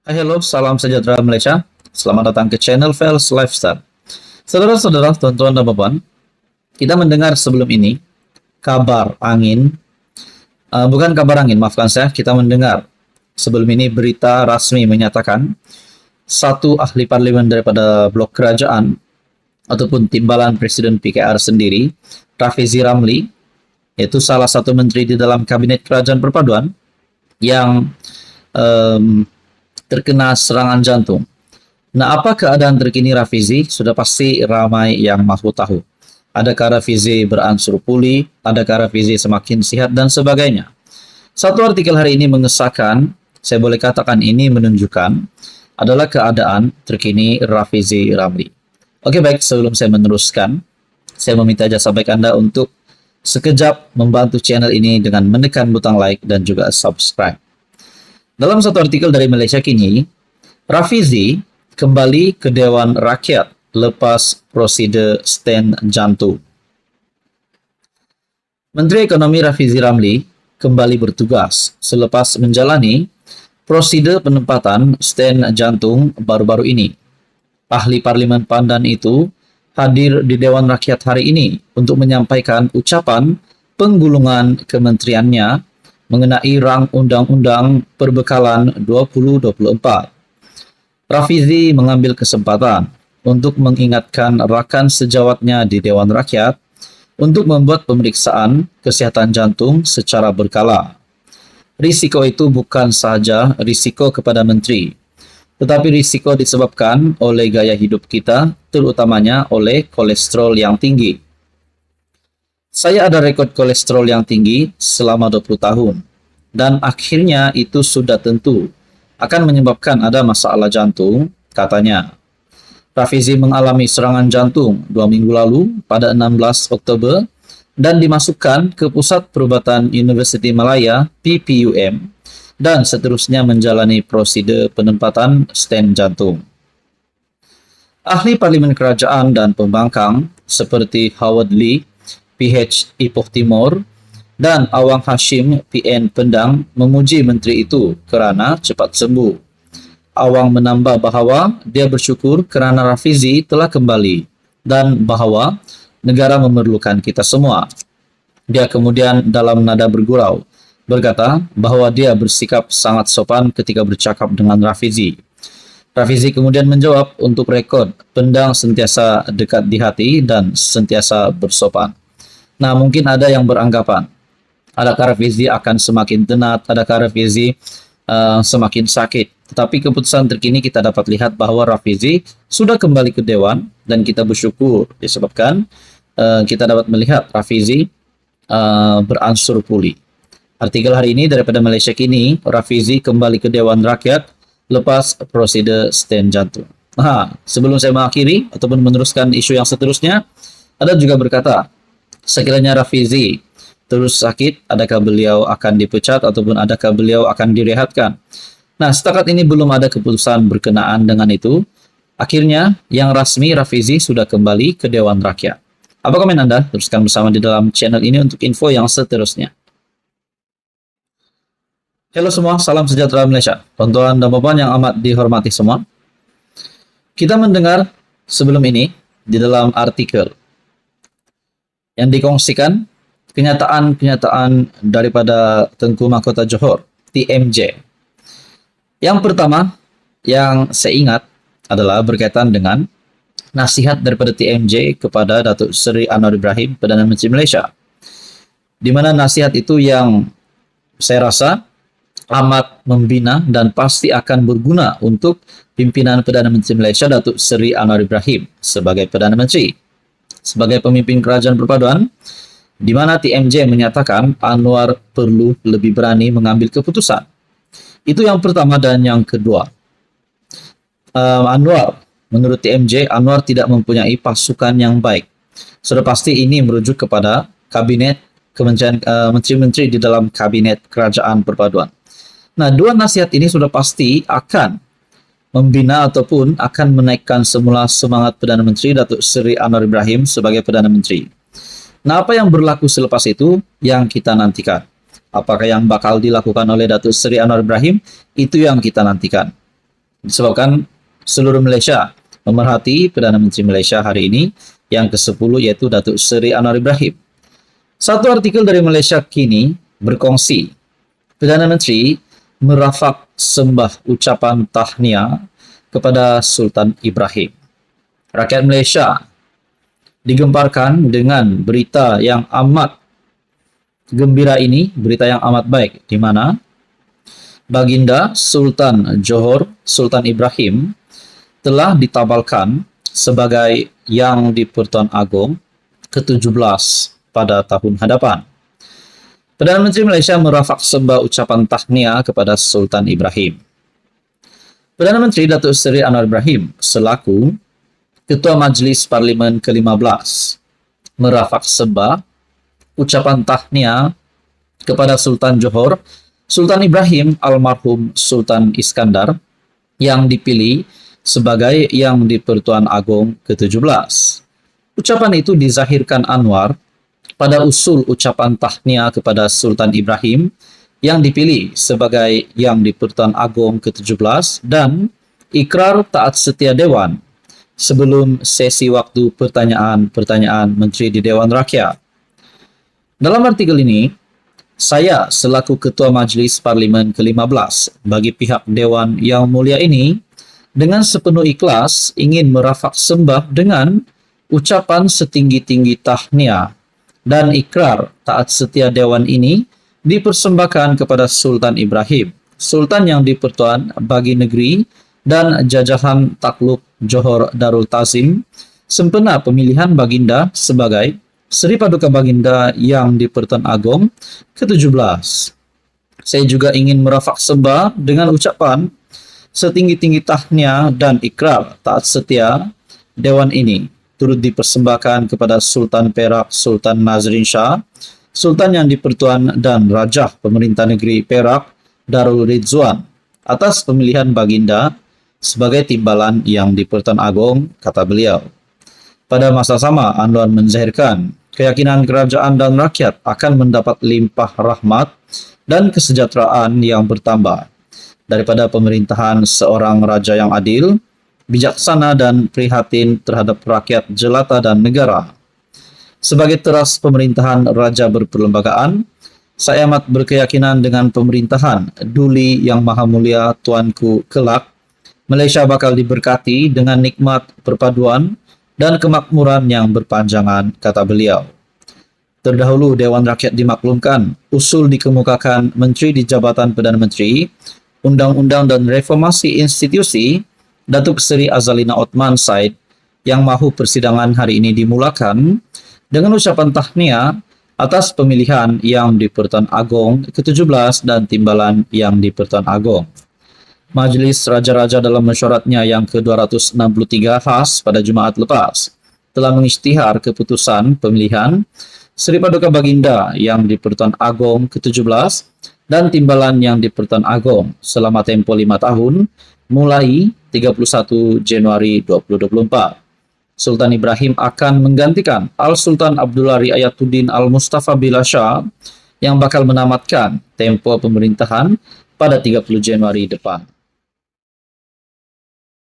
Halo, salam sejahtera Malaysia. Selamat datang ke channel Fels Lifestyle. Saudara-saudara, tuan-tuan dan puan, kita mendengar sebelum ini kabar angin, bukan kabar angin, maafkan saya, kita mendengar sebelum ini berita rasmi menyatakan satu ahli parlimen daripada blok kerajaan ataupun timbalan Presiden PKR sendiri, Rafizi Ramli, yaitu salah satu menteri di dalam kabinet kerajaan perpaduan yang terkena serangan jantung. Nah, apa keadaan terkini Rafizi? Sudah pasti ramai yang mahu tahu. Adakah Rafizi beransur pulih? Adakah Rafizi semakin sihat? Dan sebagainya. Satu artikel hari ini mengesahkan, saya boleh katakan ini menunjukkan, adalah keadaan terkini Rafizi Ramli. Oke, baik, sebelum saya meneruskan, saya meminta jasa baik Anda untuk sekejap membantu channel ini dengan menekan butang like dan juga subscribe. Dalam satu artikel dari Malaysia Kini, Rafizi kembali ke Dewan Rakyat lepas prosedur sten jantung. Menteri Ekonomi Rafizi Ramli kembali bertugas selepas menjalani prosedur penempatan sten jantung baru-baru ini. Ahli Parlimen Pandan itu hadir di Dewan Rakyat hari ini untuk menyampaikan ucapan penggulungan kementeriannya mengenai rang Undang-Undang Perbekalan 2024. Rafizi mengambil kesempatan untuk mengingatkan rakan sejawatnya di Dewan Rakyat untuk membuat pemeriksaan kesihatan jantung secara berkala. Risiko itu bukan sahaja risiko kepada menteri, tetapi risiko disebabkan oleh gaya hidup kita, terutamanya oleh kolesterol yang tinggi. Saya ada rekod kolesterol yang tinggi selama 20 tahun, dan akhirnya itu sudah tentu akan menyebabkan ada masalah jantung, katanya. Rafizi mengalami serangan jantung 2 minggu lalu pada 16 Oktober dan dimasukkan ke Pusat Perubatan Universiti Malaya (PPUM) dan seterusnya menjalani prosedur penempatan sten jantung. Ahli Parlimen Kerajaan dan Pembangkang seperti Howard Lee, PH Ipoh Timur, dan Awang Hashim, PN Pendang, memuji menteri itu kerana cepat sembuh. Awang menambah bahawa dia bersyukur kerana Rafizi telah kembali dan bahawa negara memerlukan kita semua. Dia kemudian dalam nada bergurau berkata bahawa dia bersikap sangat sopan ketika bercakap dengan Rafizi. Rafizi kemudian menjawab, untuk rekod, Pendang sentiasa dekat di hati dan sentiasa bersopan. Nah, mungkin ada yang beranggapan, adakah Rafizi akan semakin tenat, adakah Rafizi semakin sakit. Tetapi keputusan terkini kita dapat lihat bahawa Rafizi sudah kembali ke Dewan dan kita bersyukur disebabkan kita dapat melihat Rafizi beransur pulih. Artikel hari ini daripada Malaysia Kini, Rafizi kembali ke Dewan Rakyat lepas prosedur sten jantung. Sebelum saya mengakhiri ataupun meneruskan isu yang seterusnya, ada juga berkata, sekiranya Rafizi terus sakit, adakah beliau akan dipecat ataupun adakah beliau akan direhatkan? Nah, setakat ini belum ada keputusan berkenaan dengan itu. Akhirnya, yang rasmi Rafizi sudah kembali ke Dewan Rakyat. Apa komen Anda? Teruskan bersama di dalam channel ini untuk info yang seterusnya. Halo semua, salam sejahtera Malaysia. Tuan-tuan dan puan yang amat dihormati semua. Kita mendengar sebelum ini di dalam artikel yang dikongsikan kenyataan-kenyataan daripada Tengku Mahkota Johor, TMJ. Yang pertama yang saya ingat adalah berkaitan dengan nasihat daripada TMJ kepada Datuk Seri Anwar Ibrahim, Perdana Menteri Malaysia. Di mana nasihat itu yang saya rasa amat membina dan pasti akan berguna untuk pimpinan Perdana Menteri Malaysia, Datuk Seri Anwar Ibrahim sebagai Perdana Menteri. Sebagai pemimpin kerajaan perpaduan, di mana TMJ menyatakan Anwar perlu lebih berani mengambil keputusan. Itu yang pertama. Dan yang kedua, Anwar, menurut TMJ, Anwar tidak mempunyai pasukan yang baik. Sudah pasti ini merujuk kepada kabinet kementerian menteri-menteri di dalam kabinet kerajaan perpaduan. Nah, dua nasihat ini sudah pasti akan membina ataupun akan menaikkan semula semangat Perdana Menteri Datuk Seri Anwar Ibrahim sebagai Perdana Menteri. Nah, apa yang berlaku selepas itu yang kita nantikan. Apakah yang bakal dilakukan oleh Datuk Seri Anwar Ibrahim? Itu yang kita nantikan. disebabkan seluruh Malaysia memerhati Perdana Menteri Malaysia hari ini yang ke-10 yaitu Datuk Seri Anwar Ibrahim. Satu artikel dari Malaysia Kini berkongsi, Perdana Menteri merafak sembah ucapan tahniah kepada Sultan Ibrahim. Rakyat Malaysia digemparkan dengan berita yang amat gembira ini, berita yang amat baik, di mana Baginda Sultan Johor, Sultan Ibrahim, telah ditabalkan sebagai Yang di-Pertuan Agong ke-17 pada tahun hadapan. Perdana Menteri Malaysia merafak sembah ucapan tahniah kepada Sultan Ibrahim. Perdana Menteri Datuk Seri Anwar Ibrahim selaku Ketua Majlis Parlimen ke-15 merafak sembah ucapan tahniah kepada Sultan Johor, Sultan Ibrahim almarhum Sultan Iskandar yang dipilih sebagai Yang di-Pertuan Agong ke-17. Ucapan itu dizahirkan Anwar pada usul ucapan tahniah kepada Sultan Ibrahim yang dipilih sebagai Yang di-Pertuan Agong ke-17 dan ikrar taat setia Dewan sebelum sesi waktu pertanyaan-pertanyaan Menteri di Dewan Rakyat. Dalam artikel ini, saya selaku Ketua Majlis Parlimen ke-15 bagi pihak Dewan Yang Mulia ini dengan sepenuh ikhlas ingin merafak sembah dengan ucapan setinggi-tinggi tahniah dan ikrar taat setia Dewan ini dipersembahkan kepada Sultan Ibrahim, Sultan Yang di-Pertuan bagi negeri dan jajahan takluk Johor Darul Tazim sempena pemilihan Baginda sebagai Seri Paduka Baginda Yang di-Pertuan Agong ke-17. Saya juga ingin merafak sembah dengan ucapan setinggi-tinggi tahniah dan ikrar taat setia Dewan ini turut dipersembahkan kepada Sultan Perak Sultan Nazrin Shah, Sultan Yang di-Pertuan dan Rajah Pemerintah Negeri Perak Darul Ridzuan atas pemilihan Baginda sebagai timbalan Yang di-Pertuan Agong, kata beliau. Pada masa sama, Anwar menzahirkan keyakinan kerajaan dan rakyat akan mendapat limpah rahmat dan kesejahteraan yang bertambah daripada pemerintahan seorang raja yang adil, bijaksana dan prihatin terhadap rakyat jelata dan negara. Sebagai teras pemerintahan raja berperlembagaan, saya amat berkeyakinan dengan pemerintahan Duli Yang Maha Mulia Tuanku kelak, Malaysia bakal diberkati dengan nikmat perpaduan dan kemakmuran yang berpanjangan, kata beliau. Terdahulu Dewan Rakyat dimaklumkan, usul dikemukakan Menteri di Jabatan Perdana Menteri, Undang-Undang dan Reformasi Institusi, Datuk Seri Azalina Othman Said, yang mahu persidangan hari ini dimulakan dengan ucapan tahniah atas pemilihan Yang di-Pertuan Agong ke-17 dan timbalan Yang di-Pertuan Agong. Majlis Raja-Raja dalam mesyuaratnya yang ke-263 khas pada Jumaat lepas telah mengisytihar keputusan pemilihan Seri Paduka Baginda Yang di-Pertuan Agong ke-17 dan timbalan Yang di-Pertuan Agong selama tempoh 5 tahun mulai 31 Januari 2024. Sultan Ibrahim akan menggantikan Al-Sultan Abdullah Riayatuddin Al-Mustafa Billah Shah yang bakal menamatkan tempoh pemerintahan pada 30 Januari depan.